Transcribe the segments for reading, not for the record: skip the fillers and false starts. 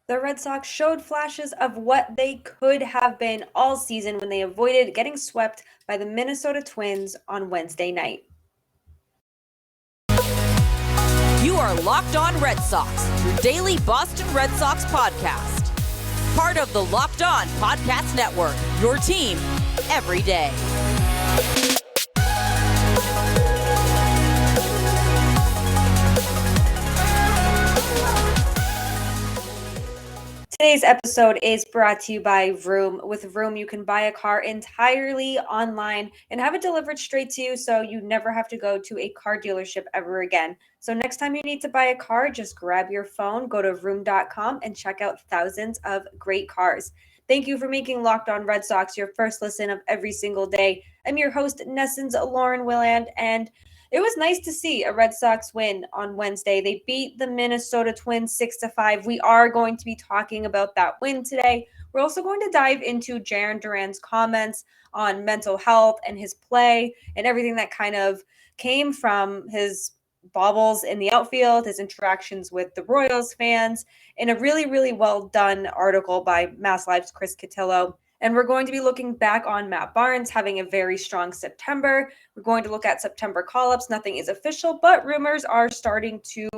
The Red Sox showed flashes of what they could have been all season when they avoided getting swept by the Minnesota Twins on Wednesday night. You are Locked On Red Sox, your daily Boston Red Sox podcast. Part of the Locked On Podcast Network, your team every day. Today's episode is brought to you by Vroom. With Vroom, you can buy a car entirely online and have it delivered straight to you, so you never have to go to a car dealership ever again. So next time you need to buy a car, just grab your phone, go to vroom.com, and check out thousands of great cars. Thank you for making Locked On Red Sox your first listen of every single day. I'm your host, NESN's Lauren Willand, and it was nice to see a Red Sox win on Wednesday. They beat the Minnesota Twins 6-5. We are going to be talking about that win today. We're also going to dive into Jarren Duran's comments on mental health and his play and everything that kind of came from his bobbles in the outfield, his interactions with the Royals fans, in a really, really well done article by MassLive's Chris Cotillo. And we're going to be looking back on Matt Barnes having a very strong September. We're going to look at September call-ups. Nothing is official, but rumors are starting to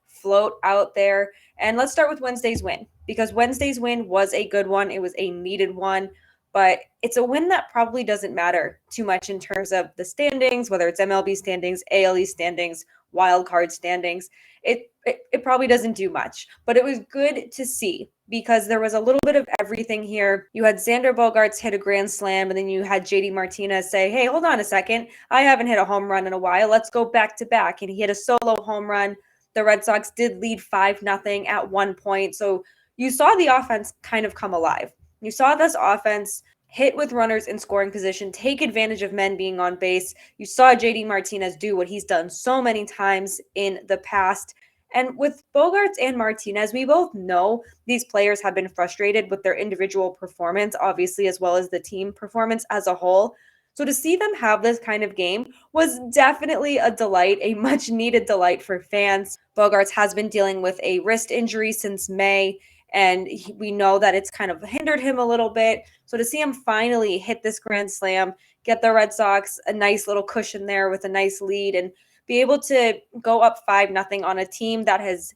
float out there. And let's start with Wednesday's win, because Wednesday's win was a good one. It was a needed one, but it's a win that probably doesn't matter too much in terms of the standings, whether it's MLB standings, ALE standings, wild card standings. It probably doesn't do much, but it was good to see because there was a little bit of everything here. You had Xander Bogaerts hit a grand slam, and then you had JD Martinez say, hey, hold on a second. I haven't hit a home run in a while. Let's go back to back. And he hit a solo home run. The Red Sox did lead 5-0 at one point. So you saw the offense kind of come alive. You saw this offense hit with runners in scoring position, take advantage of men being on base. You saw JD Martinez do what he's done so many times in the past. And with Bogaerts and Martinez, we both know these players have been frustrated with their individual performance, obviously, as well as the team performance as a whole. So to see them have this kind of game was definitely a delight, a much needed delight for fans. Bogaerts has been dealing with a wrist injury since May, and we know that it's kind of hindered him a little bit. So to see him finally hit this grand slam, get the Red Sox a nice little cushion there with a nice lead, and be able to go up 5-0 on a team that has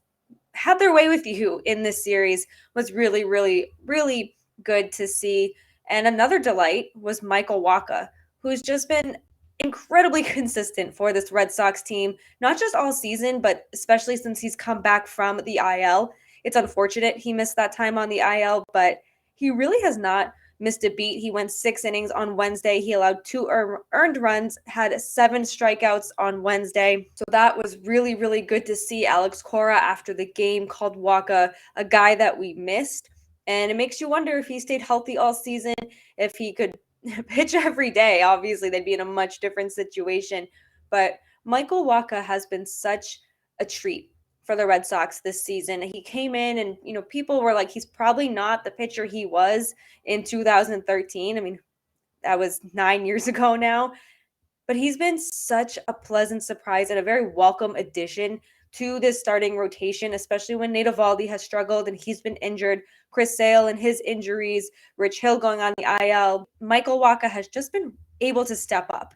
had their way with you in this series was really, really, really good to see. And another delight was Michael Wacha, who's just been incredibly consistent for this Red Sox team, not just all season, but especially since he's come back from the IL. It's unfortunate he missed that time on the IL, but he really has not missed a beat. He went 6 innings on Wednesday. He allowed 2 earned runs, had 7 strikeouts on Wednesday. So that was really, really good to see. Alex Cora after the game called Wacha a guy that we missed. And it makes you wonder if he stayed healthy all season, if he could pitch every day. Obviously, they'd be in a much different situation. But Michael Wacha has been such a treat for the Red Sox this season. He came in and, people were like, he's probably not the pitcher he was in 2013. I mean, that was 9 years ago now. But he's been such a pleasant surprise and a very welcome addition to this starting rotation, especially when Nate Eovaldi has struggled and he's been injured. Chris Sale and his injuries, Rich Hill going on the IL. Michael Wacha has just been able to step up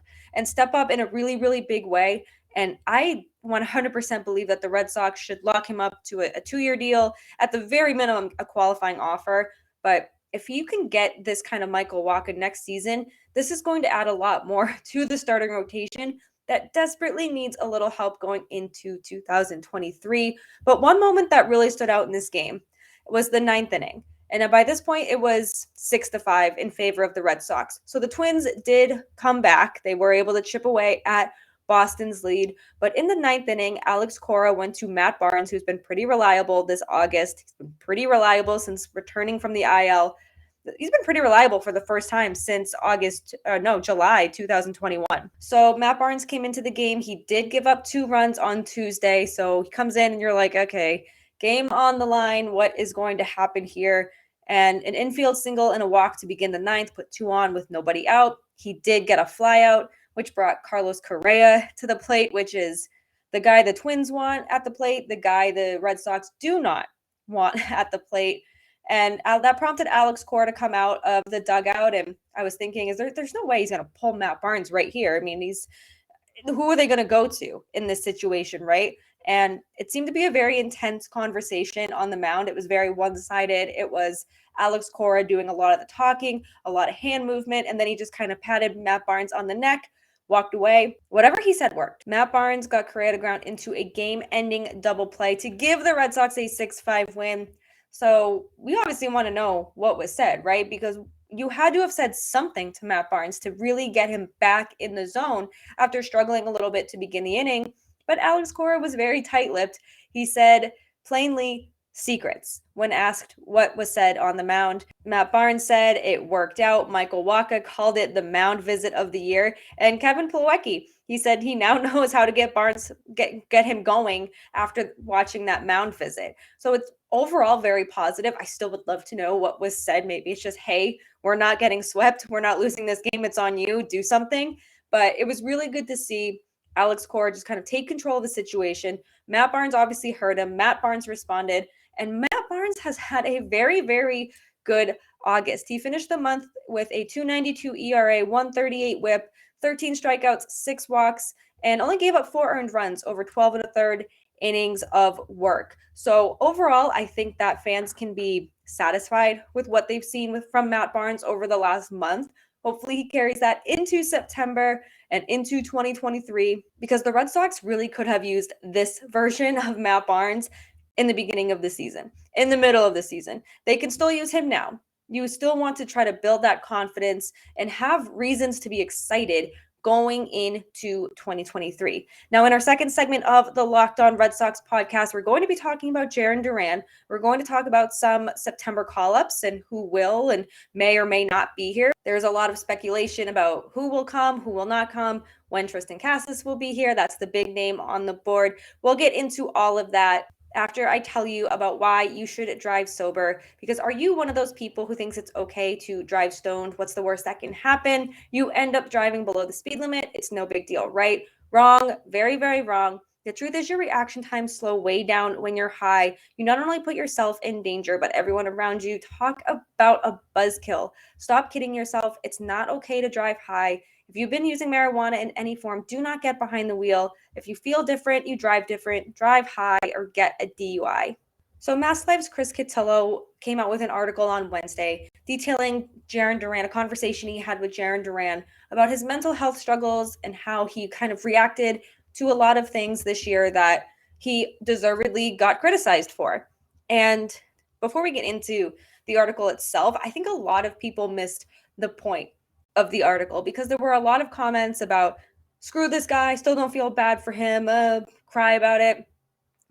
in a really, really big way. And I 100% believe that the Red Sox should lock him up to a 2-year deal, at the very minimum, a qualifying offer. But if you can get this kind of Michael Wacha next season, this is going to add a lot more to the starting rotation that desperately needs a little help going into 2023. But one moment that really stood out in this game was the 9th inning. And by this point, it was 6-5 in favor of the Red Sox. So the Twins did come back. They were able to chip away at Boston's lead. But in the 9th inning, Alex Cora went to Matt Barnes, who's been pretty reliable this August. He's been pretty reliable since returning from the IL. He's been pretty reliable for the first time since July 2021. So Matt Barnes came into the game. He did give up 2 runs on Tuesday. So he comes in and you're like, okay, game on the line. What is going to happen here? And an infield single and a walk to begin the 9th, put 2 on with nobody out. He did get a flyout, which brought Carlos Correa to the plate, which is the guy the Twins want at the plate, the guy the Red Sox do not want at the plate. And that prompted Alex Cora to come out of the dugout. And I was thinking, there's no way he's going to pull Matt Barnes right here. I mean, who are they going to go to in this situation, right? And it seemed to be a very intense conversation on the mound. It was very one-sided. It was Alex Cora doing a lot of the talking, a lot of hand movement, and then he just kind of patted Matt Barnes on the neck, walked away. Whatever he said worked. Matt Barnes got Correa to ground into a game-ending double play to give the Red Sox a 6-5 win. So we obviously want to know what was said, right? Because you had to have said something to Matt Barnes to really get him back in the zone after struggling a little bit to begin the inning. But Alex Cora was very tight-lipped. He said plainly, secrets, when asked what was said on the mound. Matt Barnes said it worked out. Michael Wacha called it the mound visit of the year. And Kevin Plawecki, he said he now knows how to get Barnes, get him going after watching that mound visit. So it's overall very positive. I still would love to know what was said. Maybe it's just, hey, we're not getting swept. We're not losing this game. It's on you. Do something. But it was really good to see Alex Cora just kind of take control of the situation. Matt Barnes obviously heard him. Matt Barnes responded. And Matt Barnes has had a very, very good August. He finished the month with a 2.92 ERA, 1.38 WHIP, 13 strikeouts, 6 walks, and only gave up 4 earned runs over 12 and a third innings of work. So overall, I think that fans can be satisfied with what they've seen from Matt Barnes over the last month. Hopefully he carries that into September and into 2023, because the Red Sox really could have used this version of Matt Barnes in the beginning of the season, in the middle of the season. They can still use him now. You still want to try to build that confidence and have reasons to be excited going into 2023. Now, in our second segment of the Locked On Red Sox podcast, we're going to be talking about Jarren Duran. We're going to talk about some September call-ups and who will and may or may not be here. There's a lot of speculation about who will come, who will not come, when Tristan Casas will be here. That's the big name on the board. We'll get into all of that after I tell you about why you should drive sober. Because are you one of those people who thinks it's okay to drive stoned? What's the worst that can happen? You end up driving below the speed limit. It's no big deal, right? Wrong. Very, very wrong. The truth is your reaction times slow way down when you're high. You not only put yourself in danger, but everyone around you. Talk about a buzzkill. Stop kidding yourself. It's not okay to drive high. If you've been using marijuana in any form, do not get behind the wheel. If you feel different, you drive different, drive high, or get a DUI. So MassLive's Chris Cotillo came out with an article on Wednesday detailing Jarren Duran, a conversation he had with Jarren Duran about his mental health struggles and how he kind of reacted to a lot of things this year that he deservedly got criticized for. And before we get into the article itself, I think a lot of people missed the point of the article, because there were a lot of comments about screw this guy, still don't feel bad for him, cry about it.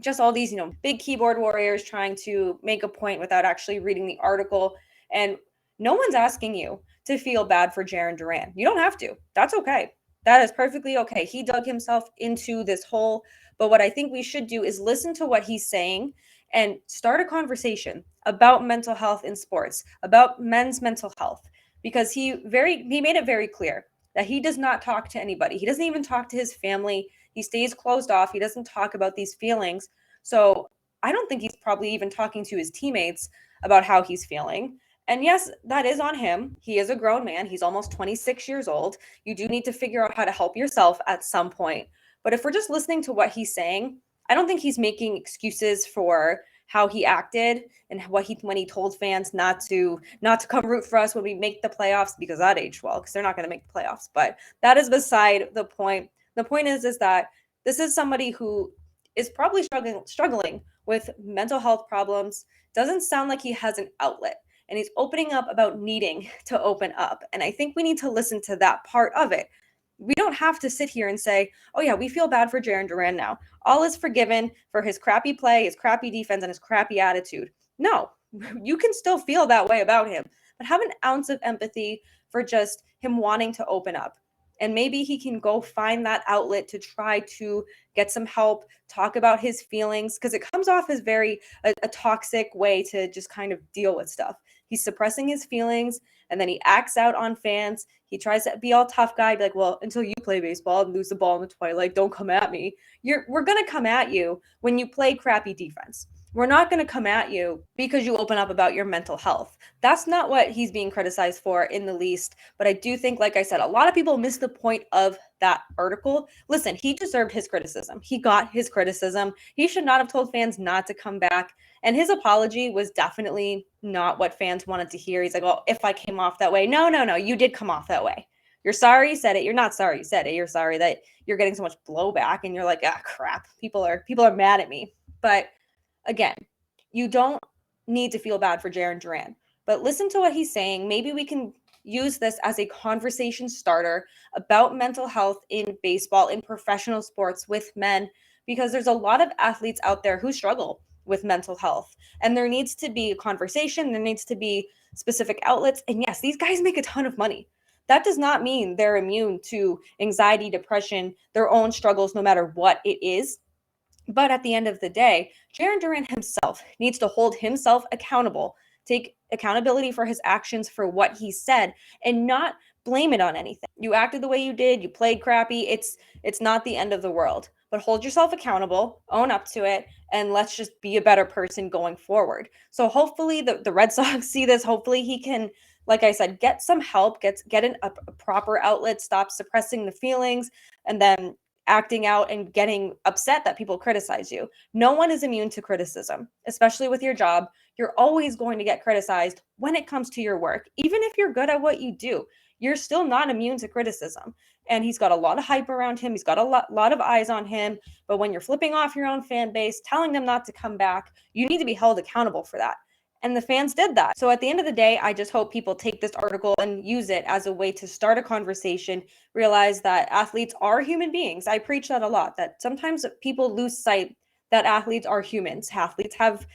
Just all these, big keyboard warriors trying to make a point without actually reading the article. And no one's asking you to feel bad for Jarren Duran. You don't have to. That's okay. That is perfectly okay. He dug himself into this hole. But what I think we should do is listen to what he's saying and start a conversation about mental health in sports, about men's mental health. Because he made it very clear that he does not talk to anybody. He doesn't even talk to his family. He stays closed off. He doesn't talk about these feelings. So I don't think he's probably even talking to his teammates about how he's feeling. And yes, that is on him. He is a grown man. He's almost 26 years old. You do need to figure out how to help yourself at some point. But if we're just listening to what he's saying, I don't think he's making excuses for how he acted and when he told fans not to come root for us when we make the playoffs, because that aged well, because they're not going to make the playoffs. But that is beside the point. The point is that this is somebody who is probably struggling with mental health problems. Doesn't sound like he has an outlet, and he's opening up about needing to open up. And I think we need to listen to that part of it. We don't have to sit here and say, oh yeah, we feel bad for Jarren Duran now. All is forgiven for his crappy play, his crappy defense, and his crappy attitude. No, you can still feel that way about him, but have an ounce of empathy for just him wanting to open up. And maybe he can go find that outlet to try to get some help, talk about his feelings, because it comes off as very a toxic way to just kind of deal with stuff. He's suppressing his feelings, and then he acts out on fans. He tries to be all tough guy, be like, well, until you play baseball and lose the ball in the twilight, don't come at me. We're going to come at you when you play crappy defense. We're not going to come at you because you open up about your mental health. That's not what he's being criticized for in the least. But I do think, like I said, a lot of people miss the point of that article. Listen, he deserved his criticism. He got his criticism. He should not have told fans not to come back. And his apology was definitely not what fans wanted to hear. He's like, well, if I came off that way. No, you did come off that way. You're sorry you said it. You're not sorry you said it. You're sorry that you're getting so much blowback and you're like, ah, crap. People are mad at me. But again, you don't need to feel bad for Jarren Duran, but listen to what he's saying. Maybe we can use this as a conversation starter about mental health in baseball, in professional sports with men, because there's a lot of athletes out there who struggle with mental health. And there needs to be a conversation, there needs to be specific outlets. And yes, these guys make a ton of money. That does not mean they're immune to anxiety, depression, their own struggles, no matter what it is. But at the end of the day, Jarren Duran himself needs to hold himself accountable, take accountability for his actions, for what he said, and not blame it on anything. You acted the way you did, you played crappy. It's not the end of the world. But hold yourself accountable, own up to it, and let's just be a better person going forward. So hopefully the Red Sox see this. Hopefully he can, like I said, get some help, get a proper outlet, stop suppressing the feelings, and then acting out and getting upset that people criticize you. No one is immune to criticism, especially with your job. You're always going to get criticized when it comes to your work. Even if you're good at what you do, you're still not immune to criticism. And he's got a lot of hype around him. He's got a lot of eyes on him. But when you're flipping off your own fan base, telling them not to come back, you need to be held accountable for that. And the fans did that. So at the end of the day, I just hope people take this article and use it as a way to start a conversation, realize that athletes are human beings. I preach that a lot, that sometimes people lose sight that athletes are humans. Athletes have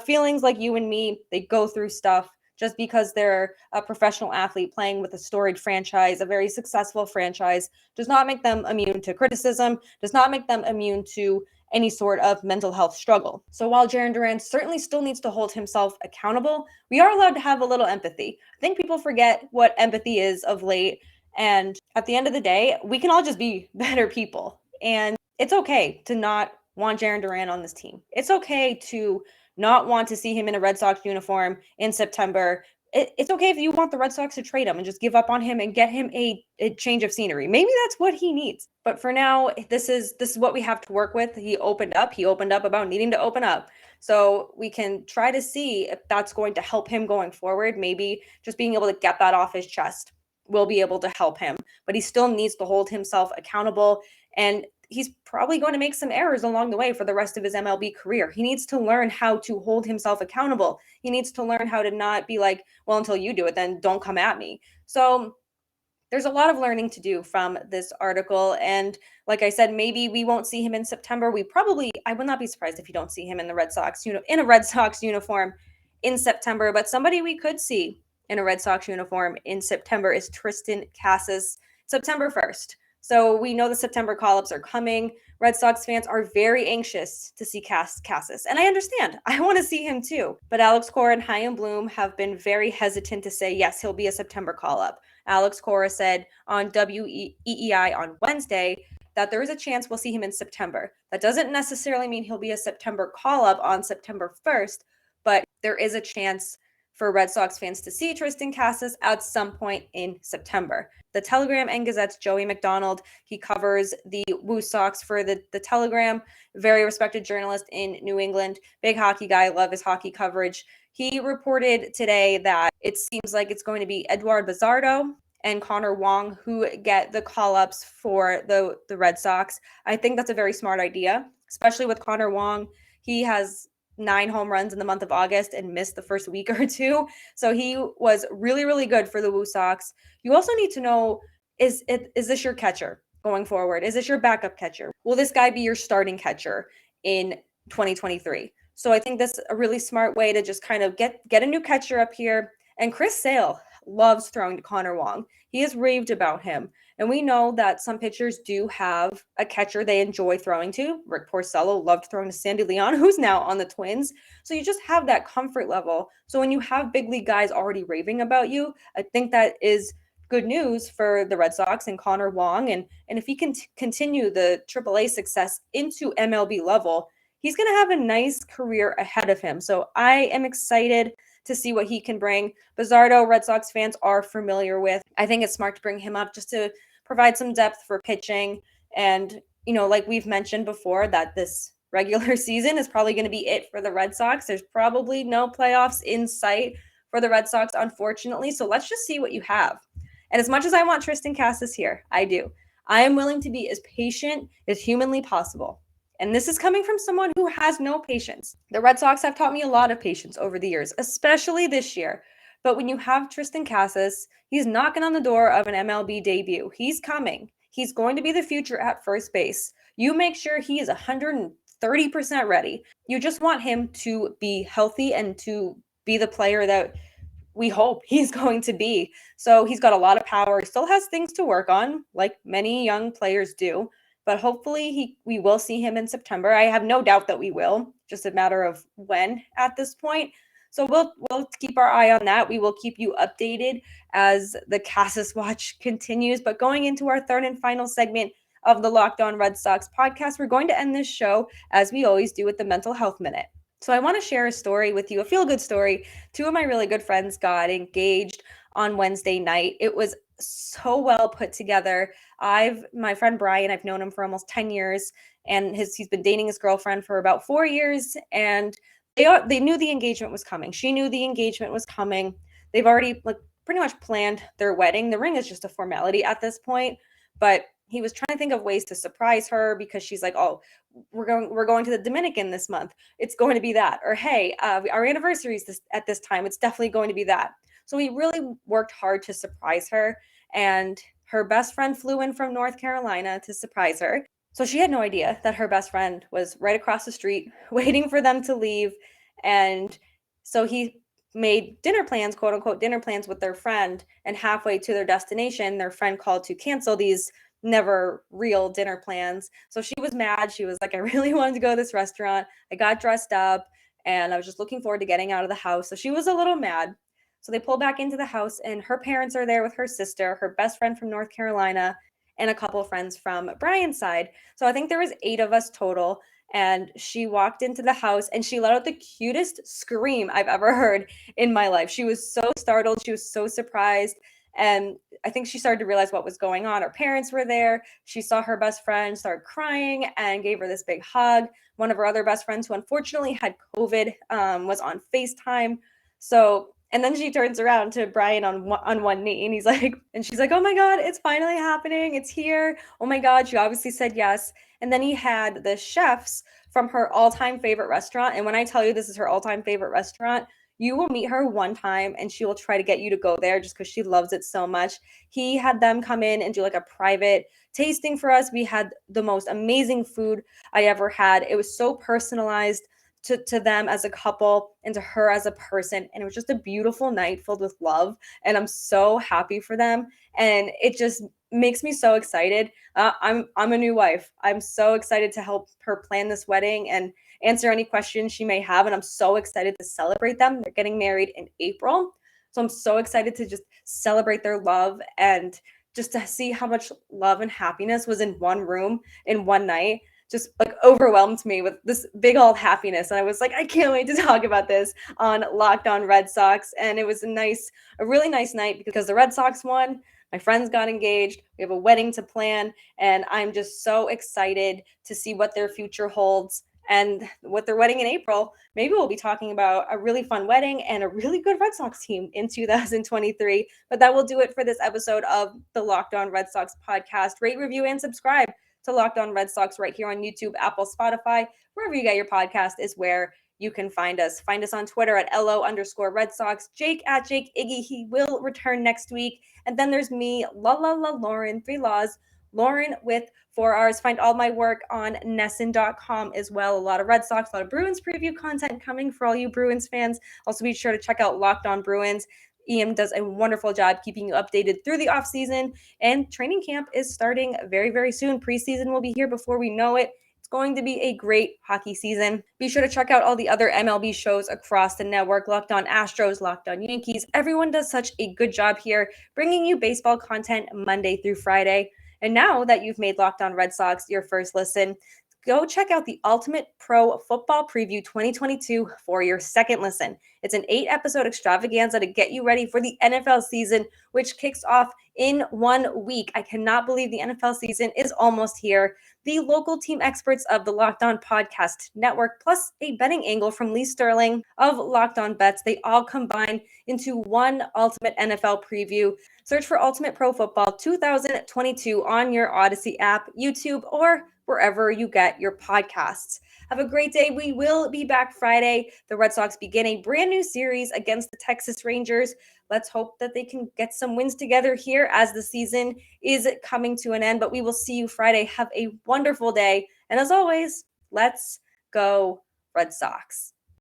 feelings like you and me. They go through stuff. Just because they're a professional athlete playing with a storied franchise, a very successful franchise, does not make them immune to criticism, does not make them immune to any sort of mental health struggle. So while Jarren Duran certainly still needs to hold himself accountable, we are allowed to have a little empathy. I think people forget what empathy is of late. And at the end of the day, we can all just be better people. And it's okay to not want Jarren Duran on this team. It's okay to not want to see him in a Red Sox uniform in September. It's okay if you want the Red Sox to trade him and just give up on him and get him a change of scenery. Maybe that's what he needs. But for now, this is what we have to work with. He opened up about needing to open up. So we can try to see if that's going to help him going forward. Maybe just being able to get that off his chest will be able to help him. But he still needs to hold himself accountable, and he's probably going to make some errors along the way for the rest of his MLB career. He needs to learn how to hold himself accountable. He needs to learn how to not be like, well, until you do it, then don't come at me. So there's a lot of learning to do from this article. And like I said, maybe we won't see him in September. I would not be surprised if you don't see him in the Red Sox, in a Red Sox uniform in September. But somebody we could see in a Red Sox uniform in September is Triston Casas, September 1st. So we know the September call-ups are coming. Red Sox fans are very anxious to see Casas. And I understand. I want to see him too. But Alex Cora and Chaim Bloom have been very hesitant to say, yes, he'll be a September call-up. Alex Cora said on WEEI on Wednesday that there is a chance we'll see him in September. That doesn't necessarily mean he'll be a September call-up on September 1st, but there is a chance for Red Sox fans to see Triston Casas at some point in September. The Telegram and Gazette's Joey McDonald, he covers the Woo Sox for the Telegram, very respected journalist in New England, big hockey guy, love his hockey coverage. He reported today that it seems like it's going to be Eduard Bazardo and Conor Wong who get the call-ups for the Red Sox. I think that's a very smart idea, especially with Conor Wong. He has 9 home runs in the month of August and missed the first week or two. So he was really, really good for the Woo Sox. You also need to know, is this your catcher going forward? Is this your backup catcher? Will this guy be your starting catcher in 2023? So I think that's a really smart way to just kind of get a new catcher up here. And Chris Sale loves throwing to Conor Wong. He has raved about him. And we know that some pitchers do have a catcher they enjoy throwing to. Rick Porcello loved throwing to Sandy Leon, who's now on the Twins. So you just have that comfort level. So when you have big league guys already raving about you, I think that is good news for the Red Sox and Conor Wong. And if he can continue the AAA success into MLB level, he's going to have a nice career ahead of him. So I am excited to see what he can bring. Bizzardo, Red Sox fans are familiar with. I think it's smart to bring him up just to provide some depth for pitching. And, like we've mentioned before, that this regular season is probably going to be it for the Red Sox. There's probably no playoffs in sight for the Red Sox, unfortunately. So let's just see what you have. And as much as I want Tristan Casas here, I do. I am willing to be as patient as humanly possible. And this is coming from someone who has no patience. The Red Sox have taught me a lot of patience over the years, especially this year. But when you have Tristan Casas, he's knocking on the door of an MLB debut. He's coming. He's going to be the future at first base. You make sure he is 130% ready. You just want him to be healthy and to be the player that we hope he's going to be. So he's got a lot of power. He still has things to work on, like many young players do. But hopefully we will see him in September. I have no doubt that we will. Just a matter of when at this point. So we'll keep our eye on that. We will keep you updated as the Casas watch continues. But going into our third and final segment of the Locked On Red Sox podcast, we're going to end this show as we always do with the Mental Health Minute. So I want to share a story with you, a feel-good story. Two of my really good friends got engaged on Wednesday night. It was so well put together. My friend Brian, I've known him for almost 10 years, and he's been dating his girlfriend for about 4 years, and they knew the engagement was coming. She knew the engagement was coming. They've already pretty much planned their wedding. The ring is just a formality at this point, but he was trying to think of ways to surprise her because she's like, oh, we're going to the Dominican this month. It's going to be that. Or, hey, our anniversary is at this time. It's definitely going to be that. So he really worked hard to surprise her. And her best friend flew in from North Carolina to surprise her. So she had no idea that her best friend was right across the street waiting for them to leave. And so he made dinner plans, quote unquote, dinner plans with their friend. And halfway to their destination, their friend called to cancel these never real dinner plans. So she was mad. She was like, I really wanted to go to this restaurant. I got dressed up and I was just looking forward to getting out of the house. So she was a little mad. So they pull back into the house and her parents are there with her sister, her best friend from North Carolina, and a couple of friends from Brian's side. So I think there was 8 of us total. And she walked into the house and she let out the cutest scream I've ever heard in my life. She was so startled. She was so surprised. And I think she started to realize what was going on. Her parents were there. She saw her best friend start crying and gave her this big hug. One of her other best friends, who unfortunately had COVID, was on FaceTime. So, and then she turns around to Brian on one knee and she's like, oh my God, it's finally happening. It's here. Oh my God, she obviously said yes. And then he had the chefs from her all-time favorite restaurant. And when I tell you this is her all-time favorite restaurant, you will meet her one time and she will try to get you to go there just because she loves it so much. He had them come in and do like a private tasting for us. We had the most amazing food I ever had. It was so personalized to them as a couple and to her as a person. And it was just a beautiful night filled with love. And I'm so happy for them. And it just makes me so excited. I'm a new wife. I'm so excited to help her plan this wedding and answer any questions she may have. And I'm so excited to celebrate them. They're getting married in April. So I'm so excited to just celebrate their love and just to see how much love and happiness was in one room in one night. Just overwhelmed me with this big old happiness. And I was like, I can't wait to talk about this on Locked On Red Sox. And it was a really nice night because the Red Sox won. My friends got engaged. We have a wedding to plan. And I'm just so excited to see what their future holds. And with their wedding in April, maybe we'll be talking about a really fun wedding and a really good Red Sox team in 2023. But that will do it for this episode of the Locked On Red Sox podcast. Rate, review, and subscribe to Locked On Red Sox right here on YouTube, Apple, Spotify, wherever you get your podcast is where you can find us. Find us on Twitter at LO_Red Sox, Jake at Jake Iggy. He will return next week. And then there's me, Lauren, 3 laws, Lauren with 4 R's. Find all my work on NESN.com as well. A lot of Red Sox, a lot of Bruins preview content coming for all you Bruins fans. Also be sure to check out Locked On Bruins. Ian does a wonderful job keeping you updated through the offseason, and training camp is starting very, very soon. Preseason will be here before we know it. It's going to be a great hockey season. Be sure to check out all the other MLB shows across the network. Locked On Astros, Locked On Yankees. Everyone does such a good job here bringing you baseball content Monday through Friday. And now that you've made Locked On Red Sox your first listen, go check out the Ultimate Pro Football Preview 2022 for your second listen. It's an 8-episode extravaganza to get you ready for the NFL season, which kicks off in 1 week. I cannot believe the NFL season is almost here. The local team experts of the Locked On Podcast Network, plus a betting angle from Lee Sterling of Locked On Bets, they all combine into one ultimate NFL preview. Search for Ultimate Pro Football 2022 on your Odyssey app, YouTube, or wherever you get your podcasts. Have a great day. We will be back Friday. The Red Sox begin a brand new series against the Texas Rangers. Let's hope that they can get some wins together here as the season is coming to an end. But we will see you Friday. Have a wonderful day. And as always, let's go Red Sox.